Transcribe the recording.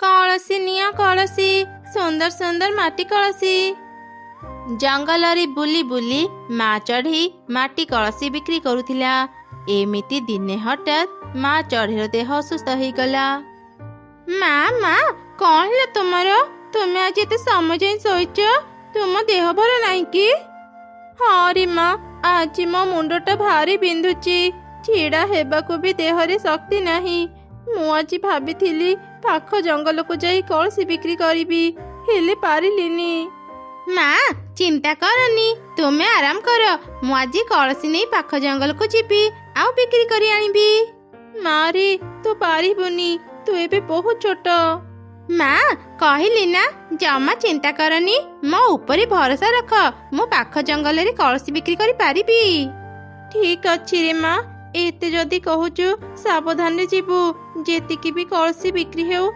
କଳସି ନିଅ କଳସି, ସୁନ୍ଦର ସୁନ୍ଦର ମାଟି କଳସି। ଜଙ୍ଗଲରେ ବୁଲି ବୁଲି ମା ଚଢ଼େଇ ମାଟି କଳସି ବିକ୍ରି କରୁଥିଲା। ଏମିତି ଦିନେ ହଠାତ୍ ମା ଚଢ଼େଇର ଦେହ ଅସୁସ୍ଥ ହେଇଗଲା। ମା ମା କଣ ହେଲା ତୁମର? ତୁମେ ଆଜି ଏତେ ସମୟ ଯାଇ ଶୋଇଛ? ତୁମ ଦେହ ଭଲ ନାହିଁ କି? ହଁ ରେ ମା, ଆଜି ମୋ ମୁଣ୍ଡଟା ଭାରି ବିନ୍ଧୁଛି। ଛିଡ଼ା ହେବାକୁ ବି ଦେହରେ ଶକ୍ତି ନାହିଁ। ମୁଁ ଆଜି ଭାବିଥିଲି ପାଖ ଜଙ୍ଗଲକୁ ଯାଇ କଳସି ବିକ୍ରି କରିବି, ହେଲେ ପାରିଲିନି। ମା ଚିନ୍ତା କରନି, ତୁମେ ଆରାମ କର। ମୁଁ ଆଜି କଳସି ନେଇ ପାଖ ଜଙ୍ଗଲକୁ ଯିବି ଆଉ ବିକ୍ରି କରି ଆଣିବି। ମା ରେ, ତୁ ପାରିବୁନି, ତୁ ଏବେ ବହୁତ ଛୋଟ। ମା କହିଲି ନା, ଜମା ଚିନ୍ତା କରନି, ମୋ ଉପରେ ଭରସା ରଖ। ମୁଁ ପାଖ ଜଙ୍ଗଲରେ କଳସି ବିକ୍ରି କରିପାରିବି। ଠିକ ଅଛି ରେ ମା, ଏତେ ଯଦି କହୁଛୁ ସାବଧାନରେ ଯିବୁ। ଯେତିକି ବି କଳସି ବିକ୍ରି ହେଉ